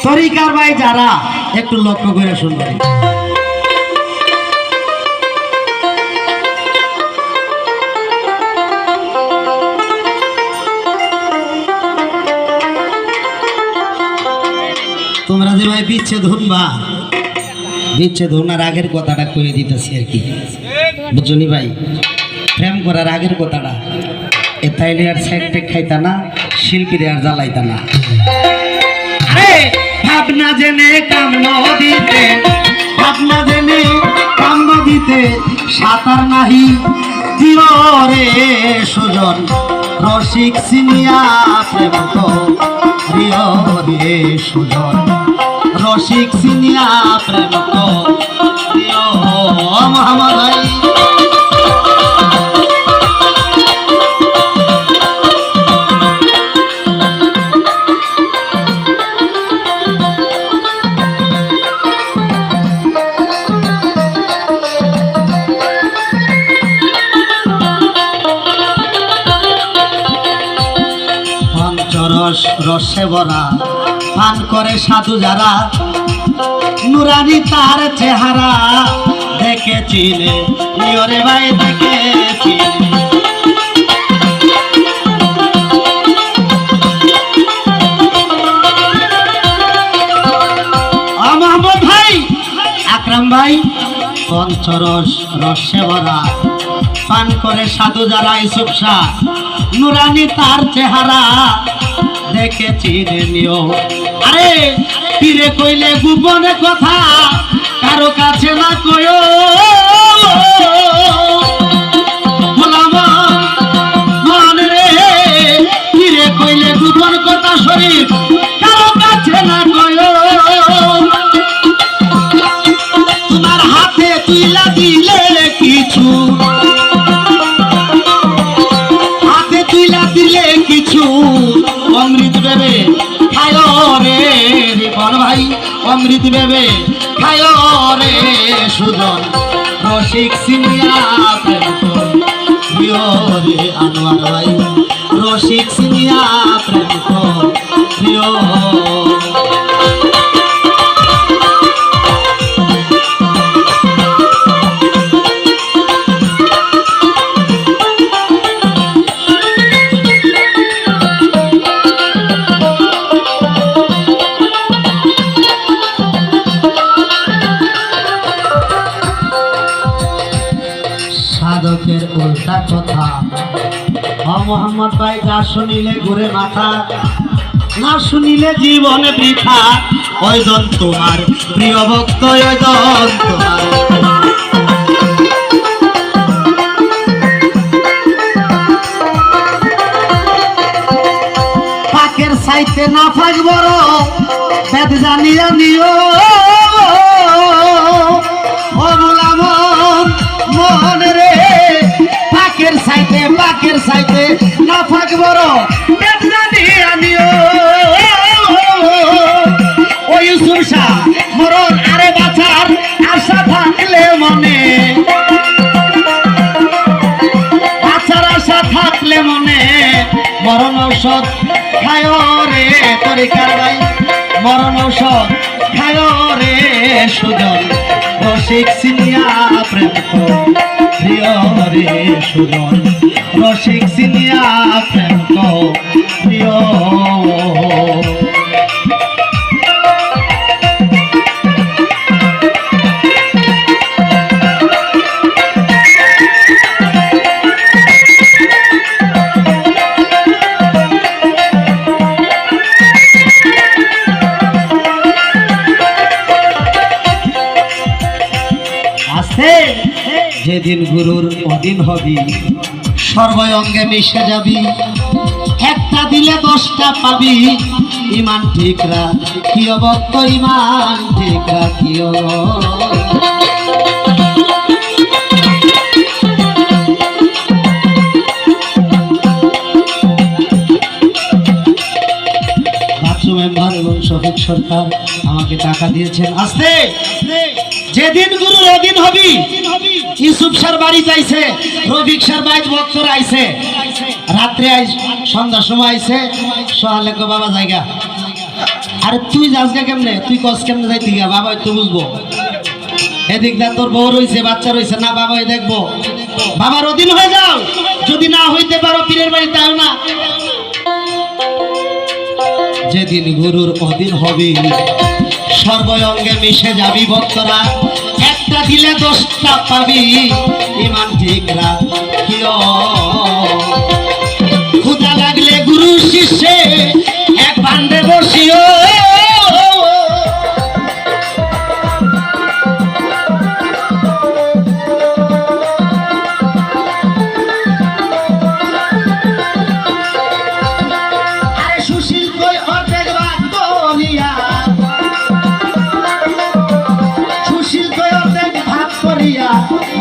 তরিকার ভাই যারা একটু লক্ষ্য করে শুনবেন। তোমরা যে ভাই বিচ্ছেদ হুনবা, বিচ্ছেদ হুনার আগের কথাটা কয়ে দিতেছি আর কি, বুঝলি ভাই? প্রেম করার আগের কথাটা এ তাইলে আর সাইড টেক খাইতা না, শিল্পীরে আর জ্বালাইতা না। আরে ভাবনা জেনে কাম নদীতে, ভাবনা জেনে কাম নদীতে সাঁতার নাহি দিও রে সুজন, রসিক সিনিয়া প্রেম তো প্রিয় রে সুজন, রসিক সিনিয়া প্রেম তো প্রিয়। মোহাম্মদ ভাই রস রসে ভরা পান করে সাধু যারা, নুরানি তার চেহারা দেখেছিলে নিয়রে ভাই দেখেছিলে। মোহাম্মদ ভাই, আকরাম ভাই, পঞ্চরস রসে ভরা পান করে সাধু যারা, ইসুফ শাহ নুরানি তার চেহারা দেখেছি নিও। আরে পীরে কইলে গোপনে কথা কারো কাছে না কয়ো, মন রে পীরে কইলে গোপন কথা শরীফ কারো কাছে না কয়ো। তোমার হাতে তুইলা দিলে কিছু, হাতে তুইলা দিলে কিছু অমৃত ভেবে খায় রে রিপন ভাই, অমৃত ভেবে খায় রে সুজন, রসিক সিনিয়া প্রেম তো প্রিয় রে আনোয়ার ভাই, রসিক সিনিয়া প্রেম তো প্রিয়। সাধকের উল্টা কথা মোহাম্মদ ভাই, যা শুনিলে ঘুরে মাথা, না শুনিলে জীবনে বৃথা। ওইজন তোমার প্রিয় ভক্ত, ওইজন তোমার পাকের সাইতে না ফাঁক বড় বেদ জানিয়া নিও। মন রে পাকের সাইতে, পাকের সাইতে না ফাঁক বড় বেদ জানিয়া নিও। ও ইউসুফ শাহ মরণ আরে বাঁচার আশা থাকলে মনে, বাঁচার আশা থাকলে মনে, মরণ ঔষধ খায় রে তরিকার ভাই, মরণ ঔষধ খায় রে সুজন, রসিক সিনিয়া প্রেম তো প্রিয় রে সুজন, রসিক সিনিয়া প্রেম তো প্রিয়। যেদিন গুরুর অধীন হবি সর্বঙ্গে মিশে যাবি, একটা দিলে 10টা পাবি। ইমান ঠিক রাখিও ভক্ত, ইমান ঠিক রাখিও। মেম্বার এবং শফিক সরকার আমাকে টাকা দিয়েছেন। আসতে যেদিন গুরুর অধীন হবি, ইউসুফ স্যার বাড়ি যাইছে, রফিক স্যার বাইজ ভক্তরা আইছে, রাত্রে সন্ধ্যার সময় আইছে, সোহালে বাবা জায়গা আরে তুই যাস না কেমনে, তুই কস কেমনে যাইতে গিয়া বাবা তো বুঝবো। এদিক দা তোর বউ রয়েছে, বাচ্চা রয়েছে, না বাবাই দেখবো। বাবার অধীন হয়ে যাও, যদি না হইতে পারো পীরের বাড়িতে আও না। যেদিন গুরুর অধীন হবি সর্বঙ্গে মিশে যাবি ভক্তরা, একটা দিলে 10টা পাবি ইমান ঠিক রাখিও। ক্ষুধা লাগলে গুরু শিষ্যে এক ভান্ডে বসিও।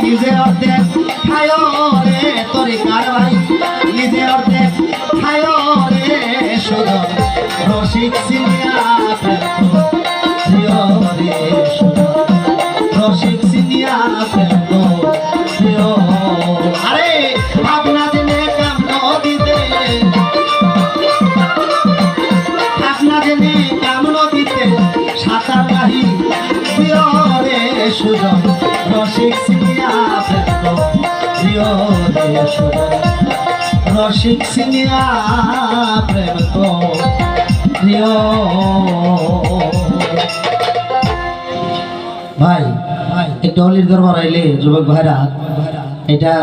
নিজে অর্ধেক খায় রে তোরে কারবাই, নিজে অর্ধেক খায় রে সুদর রসিক সিনিয়া প্রিয় রে সুদর রসিক সিনিয়া প্রিয়। আরে ভাবনা জেনে কাম নদীতে, ভাবনা জেনে কাম নদীতে সাঁতার কাহি প্রিয় রে সুদর রসিক সিনিয়া প্রিয় রে সুদর রসিক সিনিয়া প্রেম তো প্রিয়। ভাই একটু অলির দরবার আইলে যুবক ভাইরা, এটা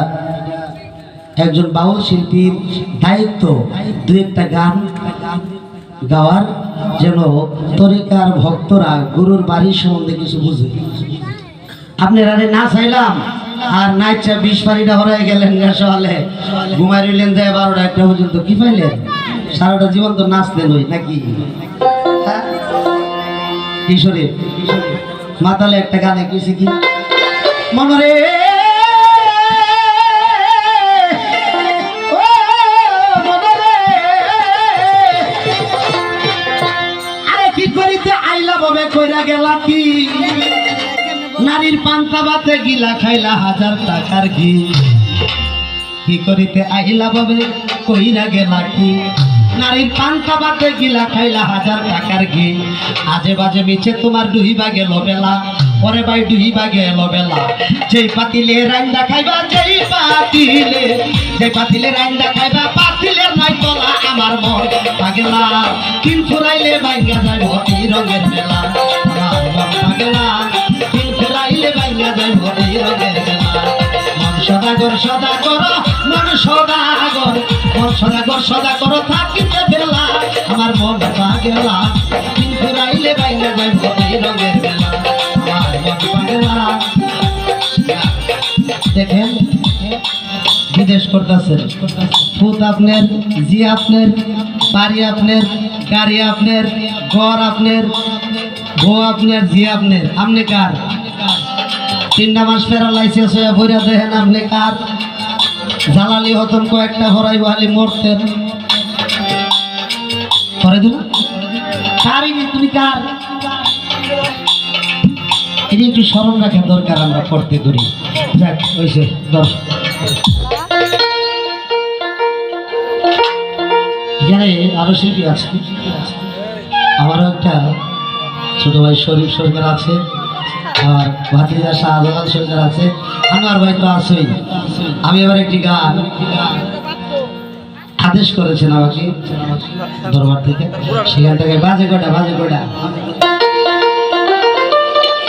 একজন বাউল শিল্পীর দায়িত্ব দু একটা গান গাওয়ার, যেন তরিকার ভক্তরা গুরুর বাড়ির সম্বন্ধে কিছু বুঝে। আপনি রানে না চাইলাম আর নাইচা 20 পারিটা হরাই গেলেন, সকালে ঘুমাই রইলেন যায় 12টা 1টা পর্যন্ত, কি পাইলেন? সারাটা জীবন তো নাচতেন ওই নাকি কিশোরে মাতালে একটা গানে কইছে কি মনরে কইরা গেলা কি নারীর পান্তা ভাতে গিলা খাইলা 1000 টাকার ঘি, কি করিতে আইলা বাবে কইরা গেলা কি নারীর পান্তা ভাতে গিলা খাইলা 1000 টাকার ঘি। আজে বাজে মিছে তোমার ডুহিবা গেল বেলা, পরে ভাই ডুহিবা গেল বেলা। যেই পাতিলে রান্দা খাইবা, যেই পাতিলে রান্দা খাইবা, পাতিলের নাই তলা আমার মন পাগলা। তিন ফুরাইলে বাইঙ্গা যাইব এই রঙের মেলা, আমার মন পাগলা। তিন ফুরাইলে বাইঙ্গা যাইব এই রঙের মেলা। মন সদাগর সদা করো, মন সদাগর, মন সদাগর সদা করো থাকিতে বেলা, আমার মন পাগলা। তিন ফুরাইলে বাইঙ্গা যাইব এই রঙের মেলা, আমার মন পাগলা। দেখেন বিদেশ করতেছেন, ফুত আপনার, জি আপনার, বাড়ি আপনার, গাড়ি আপনার, ঘর আপনার, বউ আপনার, জি আপনার, আপনি কার? 3টা মাস প্যারালাইসিস হয়ে বইরা দেখেন আপনি কার? জালালি হতন কয়েকটা হরাই বহালি মরতেন করে দিল কারই, তুমি কার? এটা একটু স্মরণ রাখা দরকার, আমরা করতে করি। যাক ওইসে দর্শক এখানে আরো শিল্পী আছে, আমারও একটা ছোট ভাই শরীফ সরকার আছে, আর ভাতিজা শাহজালাল সরকার আছে, আমার ভাই তো আছেই। আমি এবার একটি গান আদেশ করেছেন আমাকে দরবার থেকে, সেখানটাকে বাজে কটা